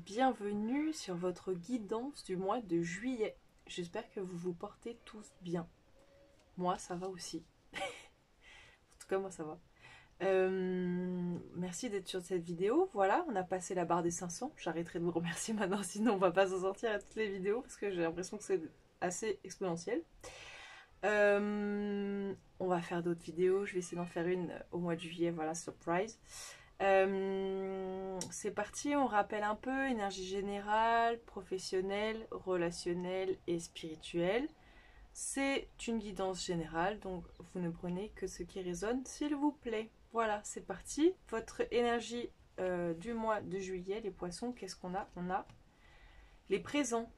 Bienvenue sur votre guidance du mois de juillet. J'espère que vous vous portez tous bien. Moi, ça va aussi. En tout cas, moi, ça va. Merci d'être sur cette vidéo. Voilà, on a passé la barre des 500. J'arrêterai de vous remercier maintenant, sinon on va pas s'en sortir à toutes les vidéos parce que j'ai l'impression que c'est assez exponentiel. On va faire d'autres vidéos. Je vais essayer d'en faire une au mois de juillet. Voilà, surprise. C'est parti, on rappelle un peu énergie générale, professionnelle, relationnelle et spirituelle. C'est une guidance générale, donc vous ne prenez que ce qui résonne, s'il vous plaît. Voilà, c'est parti. Votre énergie du mois de juillet, les poissons, qu'est-ce qu'on a? On a les présents,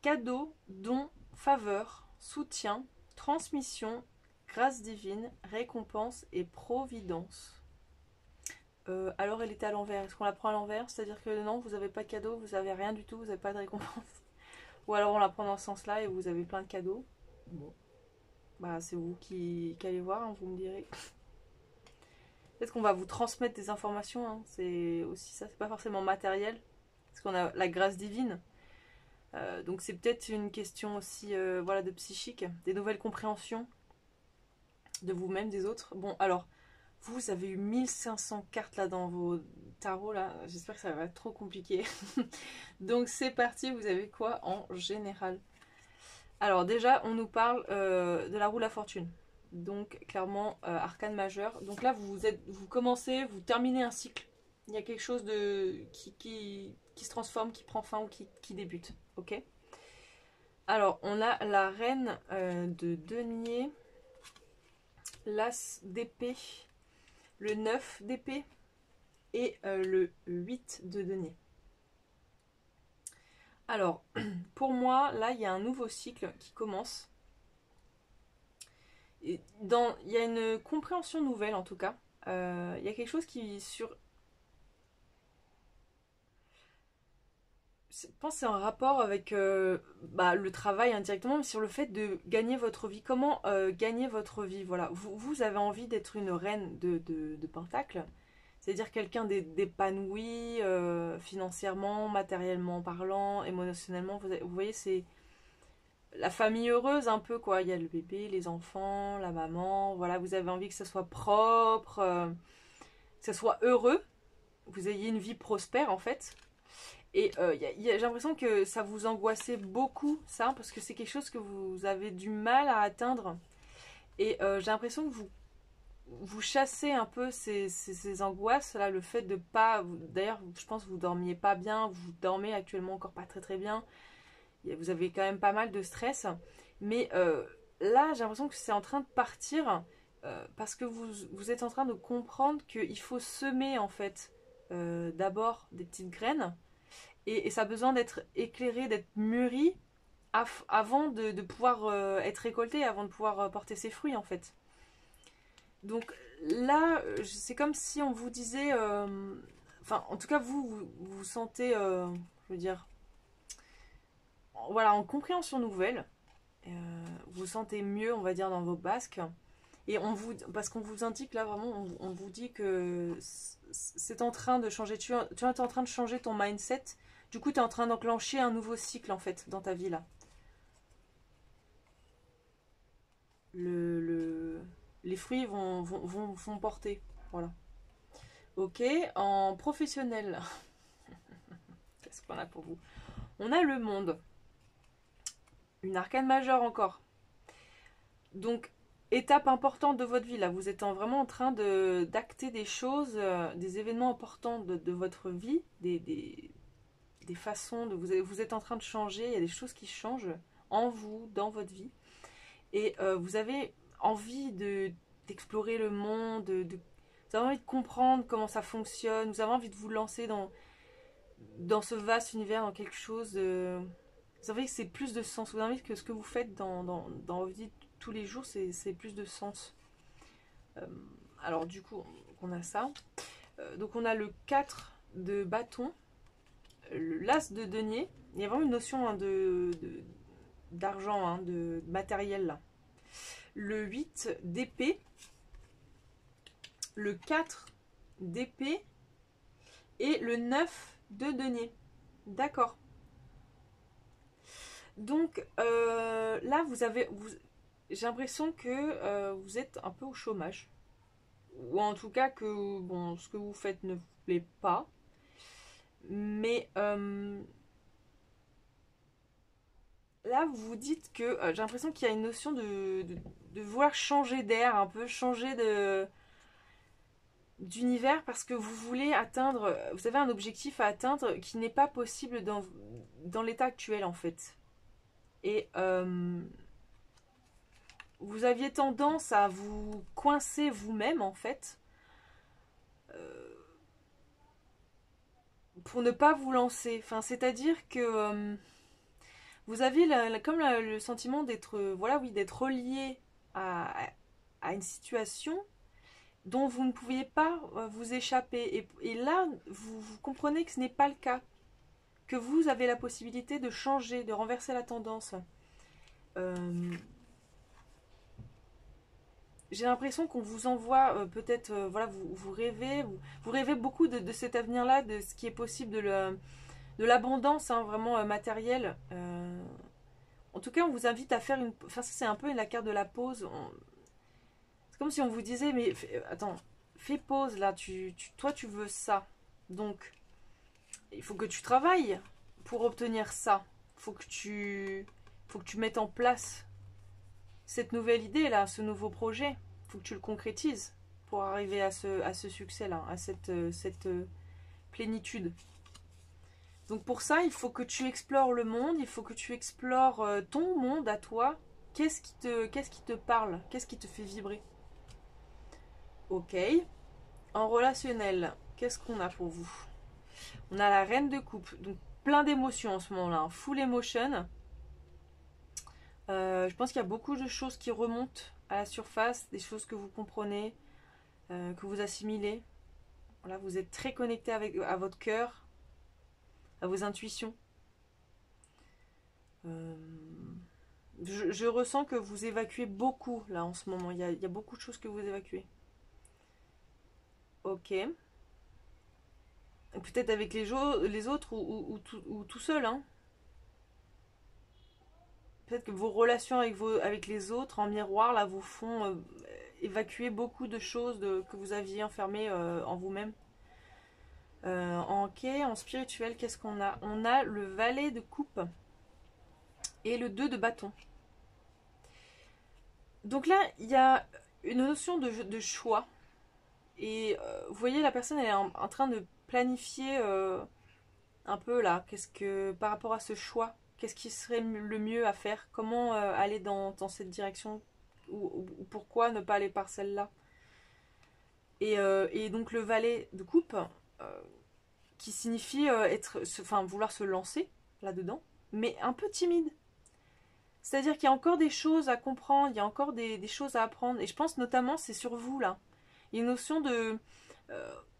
cadeaux, dons, faveurs, soutien, transmission, grâce divine, récompense et providence. Alors elle était à l'envers. Est-ce qu'on la prend à l'envers? C'est-à-dire que non, vous n'avez pas de cadeau, vous n'avez rien du tout, vous n'avez pas de récompense. Ou alors on la prend dans ce sens-là et vous avez plein de cadeaux. Bon. Bah c'est vous qui allez voir, hein, vous me direz. Peut-être qu'on va vous transmettre des informations, hein. C'est aussi ça, c'est pas forcément matériel. Parce qu'on a la grâce divine. Donc c'est peut-être une question aussi voilà, de psychique, des nouvelles compréhensions de vous-même, des autres. Bon alors. Vous avez eu 1500 cartes là dans vos tarots là. J'espère que ça va être trop compliqué. Donc c'est parti, vous avez quoi en général? Alors déjà, on nous parle de la roue de la fortune. Donc clairement, arcane majeur. Donc là, vous commencez, vous terminez un cycle. Il y a quelque chose qui se transforme, qui prend fin ou qui débute. Ok. Alors, on a la reine de denier, l'as d'épée, le 9 d'épée et le 8 de denier. Alors, pour moi, là, il y a un nouveau cycle qui commence. Il y a une compréhension nouvelle, en tout cas. Il y a quelque chose qui, je pense que c'est en rapport avec le travail indirectement, mais sur le fait de gagner votre vie. Comment gagner votre vie? Voilà. Vous avez envie d'être une reine de Pentacle. C'est-à-dire quelqu'un d'épanoui financièrement, matériellement parlant, émotionnellement. Vous voyez, c'est la famille heureuse un peu, quoi. Il y a le bébé, les enfants, la maman. Voilà, vous avez envie que ça soit propre, que ça soit heureux. Vous ayez une vie prospère, en fait. Et j'ai l'impression que ça vous angoissait beaucoup, ça, parce que c'est quelque chose que vous avez du mal à atteindre. Et j'ai l'impression que vous chassez un peu ces angoisses, là, le fait de pas... D'ailleurs, je pense que vous dormiez pas bien, vous dormez actuellement encore pas très très bien. Vous avez quand même pas mal de stress. Mais là, j'ai l'impression que c'est en train de partir parce que vous êtes en train de comprendre qu'il faut semer, en fait, d'abord des petites graines. Et ça a besoin d'être éclairé, d'être mûri avant de pouvoir être récolté, avant de pouvoir porter ses fruits, en fait. Donc là, c'est comme si on vous disait... Enfin, en tout cas, vous sentez, je veux dire, voilà, en compréhension nouvelle. Vous vous sentez mieux, on va dire, dans vos basques. Et parce qu'on vous indique là, vraiment, on vous dit que c'est en train de changer. Tu es en train de changer ton mindset. Du coup, tu es en train d'enclencher un nouveau cycle, en fait, dans ta vie, là. Les fruits vont porter. Voilà. Ok, en professionnel, qu'est-ce qu'on a pour vous? On a le monde. Une arcane majeure encore. Donc, étape importante de votre vie, là. Vous êtes vraiment en train d'acter des choses, des événements importants de votre vie, des façons de... Vous êtes en train de changer, il y a des choses qui changent en vous, dans votre vie. Et vous avez envie d'explorer le monde, vous avez envie de comprendre comment ça fonctionne, vous avez envie de vous lancer dans ce vaste univers, dans quelque chose de... Vous avez envie que c'est plus de sens, vous avez envie que ce que vous faites dans votre vie tous les jours, c'est plus de sens. Alors du coup, on a ça. Donc on a le 4 de bâton, l'as de denier. Il y a vraiment une notion hein, d'argent, hein, de matériel là. Le 8 d'épée, le 4 d'épée et le 9 de denier. D'accord. Donc là, j'ai l'impression que vous êtes un peu au chômage. Ou en tout cas que bon, ce que vous faites ne vous plaît pas. Mais là, vous vous dites que j'ai l'impression qu'il y a une notion de vouloir changer d'air, un peu changer d'univers parce que vous voulez atteindre, vous avez un objectif à atteindre qui n'est pas possible dans l'état actuel en fait. Et vous aviez tendance à vous coincer vous-même en fait pour ne pas vous lancer. Enfin, c'est-à-dire que vous aviez le sentiment d'être voilà oui d'être relié à une situation dont vous ne pouviez pas vous échapper. Et là, vous comprenez que ce n'est pas le cas, que vous avez la possibilité de changer, de renverser la tendance. J'ai l'impression qu'on vous envoie peut-être, voilà, vous rêvez, vous rêvez beaucoup de cet avenir-là, de ce qui est possible, de l'abondance, hein, vraiment matérielle. En tout cas, on vous invite à faire une... Enfin, ça, c'est un peu la carte de la pause. C'est comme si on vous disait, mais attends, fais pause là, toi tu veux ça. Donc, il faut que tu travailles pour obtenir ça. Faut que tu mettes en place cette nouvelle idée là, ce nouveau projet. Faut que tu le concrétises pour arriver à ce succès là, à cette plénitude. Donc pour ça, il faut que tu explores le monde, il faut que tu explores ton monde à toi. Qu'est-ce qui te parle? Qu'est-ce qui te fait vibrer? Ok. En relationnel, qu'est-ce qu'on a pour vous? On a la reine de coupe, donc plein d'émotions en ce moment-là, hein. Full emotion. Je pense qu'il y a beaucoup de choses qui remontent à la surface, des choses que vous comprenez, que vous assimilez. Voilà, vous êtes très connecté à votre cœur, à vos intuitions. Je ressens que vous évacuez beaucoup là en ce moment. Il y a beaucoup de choses que vous évacuez. Ok. Peut-être avec les autres ou tout seul, hein. Peut-être que vos relations avec les autres en miroir là vous font évacuer beaucoup de choses que vous aviez enfermées en vous-même. En spirituel, qu'est-ce qu'on a? On a le valet de coupe et le 2 de bâton. Donc là, il y a une notion de choix. Et vous voyez, la personne elle est en train de planifier un peu là, par rapport à ce choix, qu'est-ce qui serait le mieux à faire? Comment aller dans cette direction? Ou pourquoi ne pas aller par celle-là? Et donc le valet de coupe, qui signifie vouloir se lancer là-dedans, mais un peu timide. C'est-à-dire qu'il y a encore des choses à comprendre, il y a encore des choses à apprendre. Et je pense notamment, c'est sur vous là. Il y a une notion de...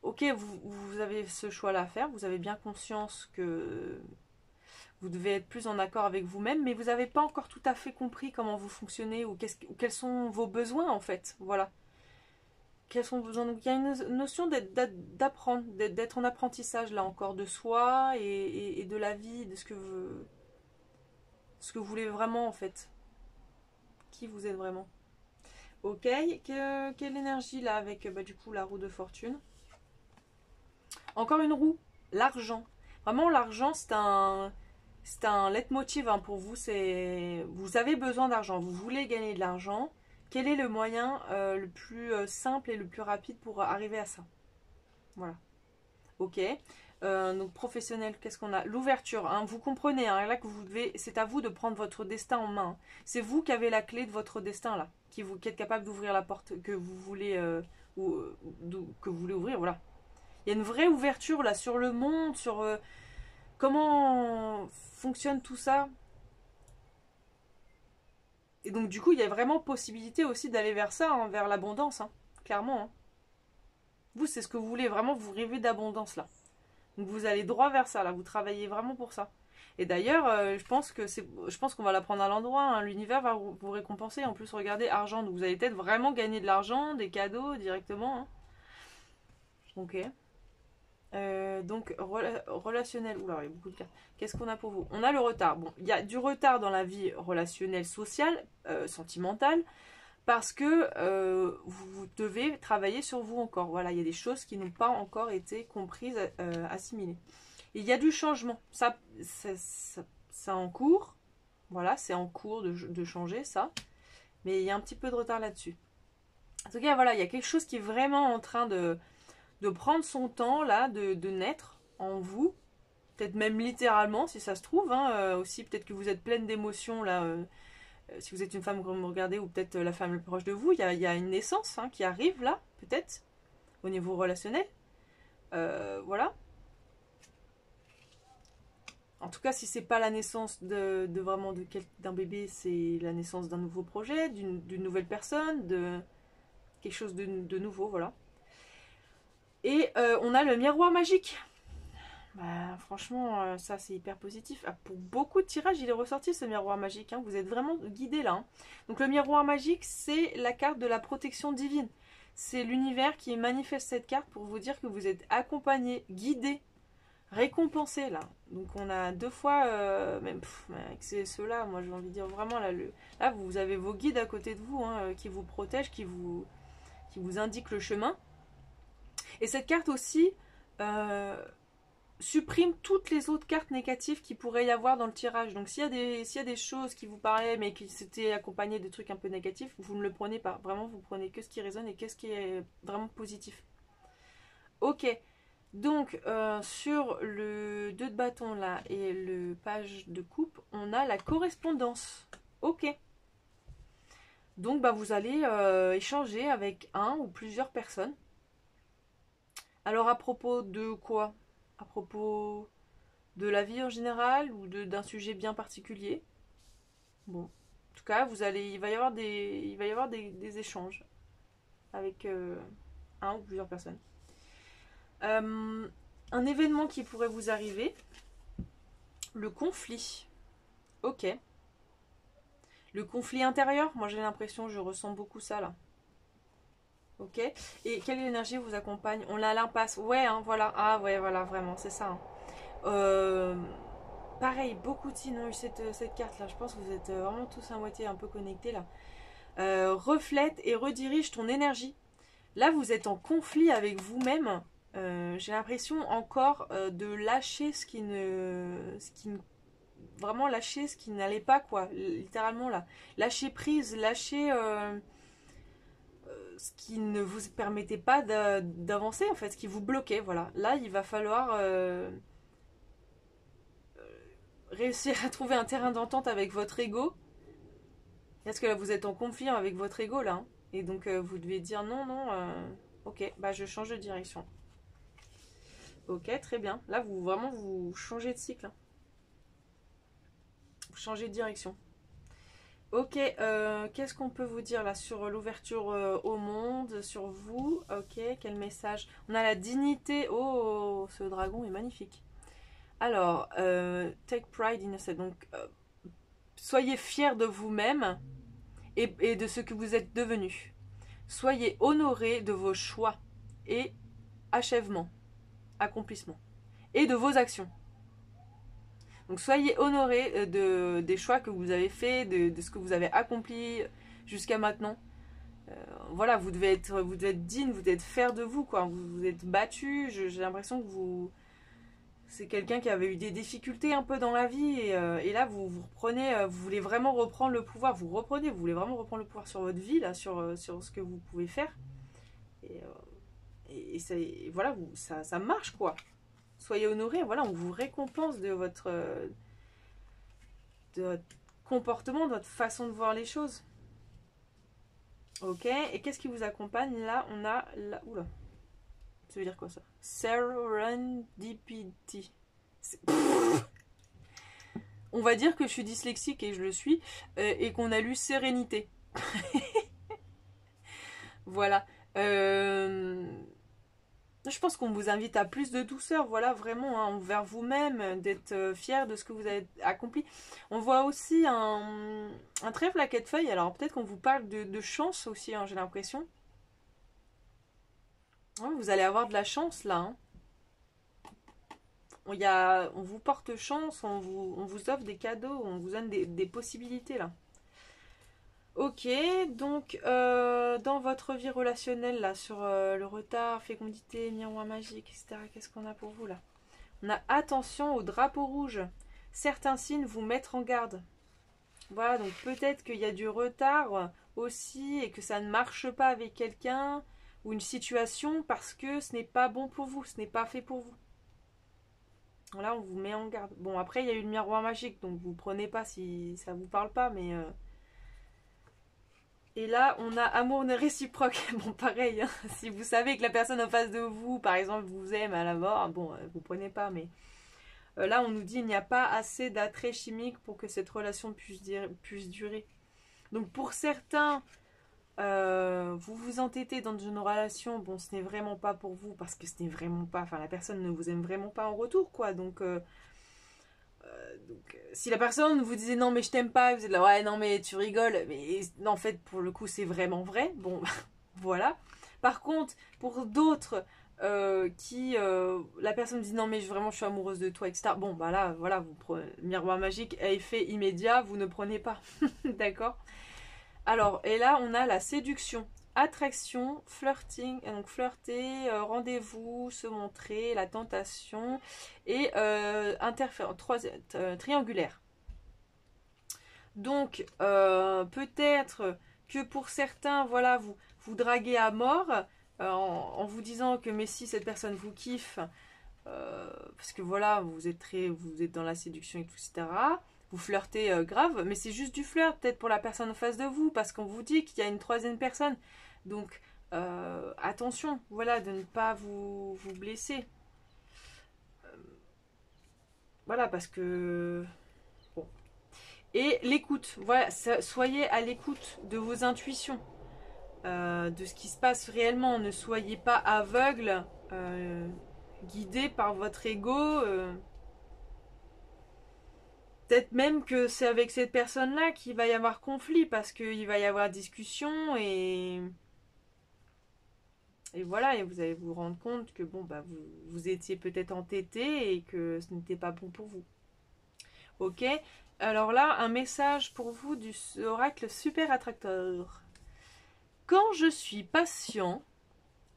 ok, vous avez ce choix-là à faire, vous avez bien conscience que vous devez être plus en accord avec vous-même, mais vous n'avez pas encore tout à fait compris comment vous fonctionnez ou quels sont vos besoins en fait. Voilà. Quels sont vos besoins. Donc il y a une notion d'apprendre, d'être en apprentissage là encore de soi et de la vie, de ce que vous voulez vraiment en fait. Qui vous êtes vraiment. Ok, quelle énergie là avec du coup la roue de fortune. Encore une roue, l'argent. Vraiment l'argent c'est un leitmotiv hein, pour vous. Vous avez besoin d'argent, vous voulez gagner de l'argent. Quel est le moyen le plus simple et le plus rapide pour arriver à ça? Voilà. Ok. Donc professionnel, qu'est-ce qu'on a? L'ouverture, hein, vous comprenez, hein, là que c'est à vous de prendre votre destin en main. C'est vous qui avez la clé de votre destin là, qui êtes capable d'ouvrir la porte que vous voulez que vous voulez ouvrir. Voilà. Il y a une vraie ouverture là sur le monde, sur comment fonctionne tout ça. Et donc du coup, il y a vraiment possibilité aussi d'aller vers ça, hein, vers l'abondance, hein, clairement. Hein. Vous, c'est ce que vous voulez, vraiment, vous rêvez d'abondance là. Donc vous allez droit vers ça, là, vous travaillez vraiment pour ça. Et d'ailleurs, je pense qu'on va la prendre à l'endroit, hein. L'univers va vous récompenser. En plus, regardez, argent, donc vous allez peut-être vraiment gagner de l'argent, des cadeaux directement. Hein. Ok. Donc, relationnel. Oula, il y a beaucoup de cartes. Qu'est-ce qu'on a pour vous? On a le retard. Bon, il y a du retard dans la vie relationnelle, sociale, sentimentale, parce que vous devez travailler sur vous encore. Voilà, il y a des choses qui n'ont pas encore été comprises, assimilées. Il y a du changement. Ça en cours. Voilà, c'est en cours de changer ça. Mais il y a un petit peu de retard là-dessus. En tout cas, voilà, il y a quelque chose qui est vraiment en train de prendre son temps, là, de naître en vous. Peut-être même littéralement, si ça se trouve. Hein, aussi, peut-être que vous êtes pleine d'émotions, là. Si vous êtes une femme que vous regardez, ou peut-être la femme la plus proche de vous, il y a une naissance qui arrive, là, peut-être, au niveau relationnel. Voilà. En tout cas, si c'est pas la naissance vraiment d'un bébé, c'est la naissance d'un nouveau projet, d'une nouvelle personne, de quelque chose de nouveau, voilà. Et on a le miroir magique. Bah, franchement, ça c'est hyper positif. Ah, pour beaucoup de tirages, il est ressorti ce miroir magique. Hein. Vous êtes vraiment guidé là. Hein. Donc le miroir magique, c'est la carte de la protection divine. C'est l'univers qui manifeste cette carte pour vous dire que vous êtes accompagné, guidé, récompensé là. Donc on a deux fois, avec ceux-là, moi j'ai envie de dire vraiment là, là vous avez vos guides à côté de vous qui vous protègent, qui vous indiquent le chemin. Et cette carte aussi supprime toutes les autres cartes négatives qu'il pourrait y avoir dans le tirage. Donc s'il y a des choses qui vous parlaient mais qui s'étaient accompagnées de trucs un peu négatifs, vous ne le prenez pas. Vraiment, vous prenez que ce qui résonne et qu'est-ce qui est vraiment positif. Ok. Donc sur le 2 de bâton là et le page de coupe, on a la correspondance. Ok. Donc bah, vous allez échanger avec un ou plusieurs personnes. Alors à propos de quoi? À propos de la vie en général ou d'un sujet bien particulier? Bon, en tout cas, il va y avoir des échanges avec un ou plusieurs personnes. Un événement qui pourrait vous arriver, le conflit. Ok. Le conflit intérieur, moi j'ai l'impression, je ressens beaucoup ça là. Ok. Et quelle énergie vous accompagne? On a l'impasse. Ouais, voilà. Ah ouais, voilà, vraiment, c'est ça. Pareil, beaucoup de signes ont eu cette carte là. Je pense que vous êtes vraiment tous à moitié un peu connectés là. Reflète et redirige ton énergie. Là, vous êtes en conflit avec vous-même. J'ai l'impression encore de lâcher vraiment lâcher ce qui n'allait pas, quoi. Littéralement là. Lâcher prise, lâcher ce qui ne vous permettait pas d'avancer, en fait, ce qui vous bloquait, voilà. Là, il va falloir réussir à trouver un terrain d'entente avec votre ego. Parce que là, vous êtes en conflit avec votre ego, là. Hein. Et donc, vous devez dire non, ok, bah je change de direction. Ok, très bien. Là, vous changez de cycle. Hein. Vous changez de direction. Ok, qu'est-ce qu'on peut vous dire là sur l'ouverture au monde, sur vous? Ok, quel message? On a la dignité. Oh, ce dragon est magnifique. Alors, take pride in yourself. Donc, soyez fiers de vous-même et de ce que vous êtes devenu. Soyez honorés de vos choix et achèvements, accomplissements, et de vos actions. Donc soyez honorés des choix que vous avez faits, de ce que vous avez accompli jusqu'à maintenant. Voilà, vous devez être digne, vous devez être fiers de vous, quoi. Vous êtes battu. J'ai l'impression que c'est quelqu'un qui avait eu des difficultés un peu dans la vie et là vous reprenez, vous voulez vraiment reprendre le pouvoir. Vous voulez vraiment reprendre le pouvoir sur votre vie, là, sur ce que vous pouvez faire. Et voilà, ça marche, quoi. Soyez honorés, voilà, on vous récompense de votre comportement, de votre façon de voir les choses. Ok, et qu'est-ce qui vous accompagne? Là, on a la... Oula, ça veut dire quoi ça? Serendipity. On va dire que je suis dyslexique et je le suis, et qu'on a lu sérénité. Voilà. Je pense qu'on vous invite à plus de douceur, voilà, vraiment, envers vous-même, d'être fier de ce que vous avez accompli. On voit aussi un trèfle à quatre feuilles, alors peut-être qu'on vous parle de chance aussi, j'ai l'impression. Ouais, vous allez avoir de la chance là. Hein. on vous porte chance, on vous offre des cadeaux, on vous donne des possibilités là. Ok, donc dans votre vie relationnelle là, sur le retard, fécondité, miroir magique, etc. Qu'est-ce qu'on a pour vous là? On a attention au drapeau rouge. Certains signes vous mettre en garde. Voilà, donc peut-être qu'il y a du retard aussi et que ça ne marche pas avec quelqu'un ou une situation parce que ce n'est pas bon pour vous, ce n'est pas fait pour vous. Là, on vous met en garde. Bon, après, il y a eu le miroir magique, donc vous prenez pas si ça vous parle pas, mais... Et là, on a amour réciproque. Bon, pareil, hein, si vous savez que la personne en face de vous, par exemple, vous aime à la mort, bon, vous prenez pas, mais... là, on nous dit qu'il n'y a pas assez d'attrait chimique pour que cette relation puisse durer. Donc, pour certains, vous vous entêtez dans une relation, bon, ce n'est vraiment pas pour vous, parce que ce n'est vraiment pas... Enfin, la personne ne vous aime vraiment pas en retour, quoi, donc... si la personne vous disait non mais je t'aime pas, vous êtes là ouais non mais tu rigoles, mais en fait pour le coup c'est vraiment vrai, bon voilà. Par contre pour d'autres qui la personne dit non mais vraiment je suis amoureuse de toi, etc. Bon bah là voilà, vous prenez miroir magique à effet immédiat, vous ne prenez pas. D'accord. Alors et là on a la séduction, attraction, flirting, donc flirter, rendez-vous, se montrer, la tentation et triangulaire. Donc peut-être que pour certains, voilà, vous draguez à mort en vous disant que mais si cette personne vous kiffe, parce que voilà, vous êtes dans la séduction et tout, etc. Vous flirtez grave, mais c'est juste du flirt, peut-être pour la personne en face de vous, parce qu'on vous dit qu'il y a une troisième personne. Donc, attention, voilà, de ne pas vous blesser. Voilà, parce que... Bon. Et l'écoute, voilà, soyez à l'écoute de vos intuitions, de ce qui se passe réellement. Ne soyez pas aveugle, guidé par votre ego. Peut-être même que c'est avec cette personne-là qu'il va y avoir conflit parce qu'il va y avoir discussion et voilà, et vous allez vous rendre compte que bon bah vous étiez peut-être entêté et que ce n'était pas bon pour vous. Ok, alors là un message pour vous du oracle super attracteur. Quand je suis patient,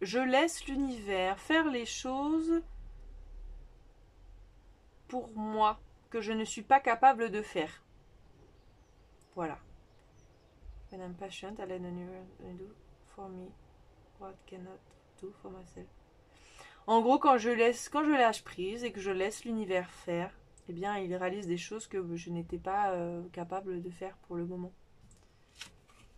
je laisse l'univers faire les choses pour moi que je ne suis pas capable de faire. Voilà. When I'm patient, I let the universe do for me what cannot do for myself. En gros, quand je lâche prise et que je laisse l'univers faire, eh bien, il réalise des choses que je n'étais pas capable de faire pour le moment.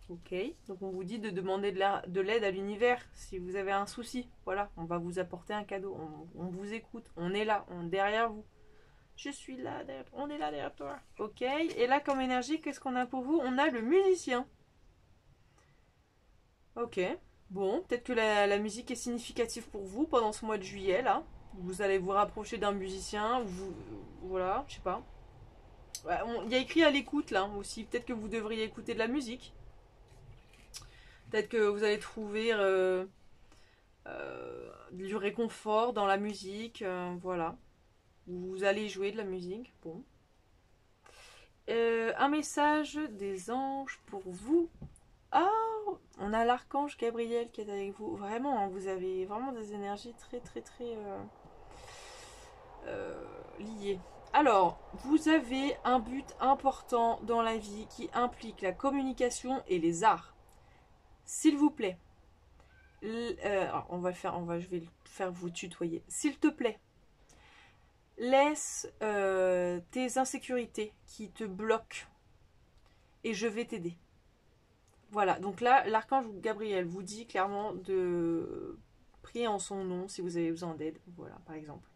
Ok, donc on vous dit de demander de l'aide à l'univers si vous avez un souci. Voilà, on va vous apporter un cadeau, on vous écoute, on est là, on est derrière vous. Je suis là, on est là derrière toi. Ok, et là comme énergie, qu'est-ce qu'on a pour vous? On a le musicien. Ok, bon, peut-être que la musique est significative pour vous pendant ce mois de juillet, là. Vous allez vous rapprocher d'un musicien, voilà, je sais pas. Ouais, il y a écrit à l'écoute, là, aussi. Peut-être que vous devriez écouter de la musique. Peut-être que vous allez trouver du réconfort dans la musique, voilà. Vous allez jouer de la musique, bon. Un message des anges pour vous. Ah, on a l'archange Gabriel qui est avec vous. Vraiment, hein, vous avez vraiment des énergies très très très liées. Alors, vous avez un but important dans la vie qui implique la communication et les arts. S'il vous plaît, je vais le faire vous tutoyer. S'il te plaît, laisse tes insécurités qui te bloquent et je vais t'aider. Voilà, donc là, l'archange Gabriel vous dit clairement de prier en son nom si vous avez besoin d'aide, voilà, par exemple.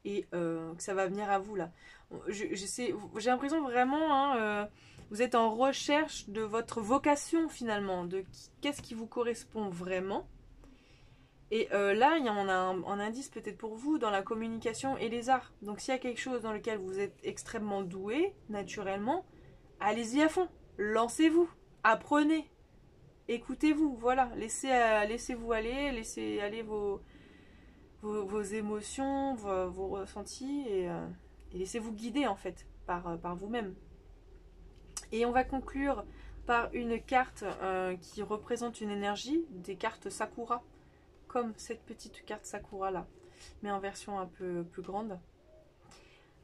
Et que ça va venir à vous, là. J'ai l'impression vraiment, hein, vous êtes en recherche de votre vocation, finalement, de qu'est-ce qui vous correspond vraiment. Et là, il y en a un indice peut-être pour vous dans la communication et les arts. Donc s'il y a quelque chose dans lequel vous êtes extrêmement doué, naturellement, allez-y à fond, lancez-vous. Apprenez, écoutez-vous, voilà, laissez-vous aller, laissez aller vos émotions, vos ressentis et laissez-vous guider en fait par vous-même. Et on va conclure par une carte qui représente une énergie, des cartes Sakura, comme cette petite carte Sakura là, mais en version un peu plus grande.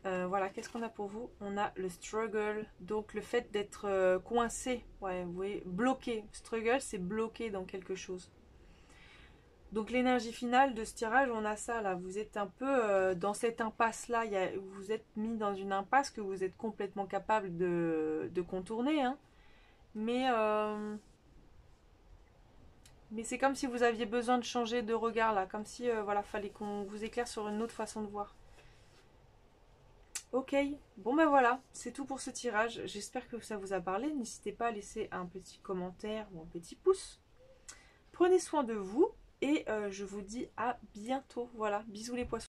Voilà, qu'est-ce qu'on a pour vous? On a le struggle, donc le fait d'être coincé, ouais, vous voyez, bloqué. Struggle, c'est bloqué dans quelque chose. Donc l'énergie finale de ce tirage, on a ça là, vous êtes un peu dans cette impasse là, vous êtes mis dans une impasse que vous êtes complètement capable de contourner, hein. Mais c'est comme si vous aviez besoin de changer de regard là, comme si voilà, fallait qu'on vous éclaire sur une autre façon de voir. Ok, bon ben voilà, c'est tout pour ce tirage. J'espère que ça vous a parlé. N'hésitez pas à laisser un petit commentaire ou un petit pouce. Prenez soin de vous et je vous dis à bientôt. Voilà, bisous les poissons.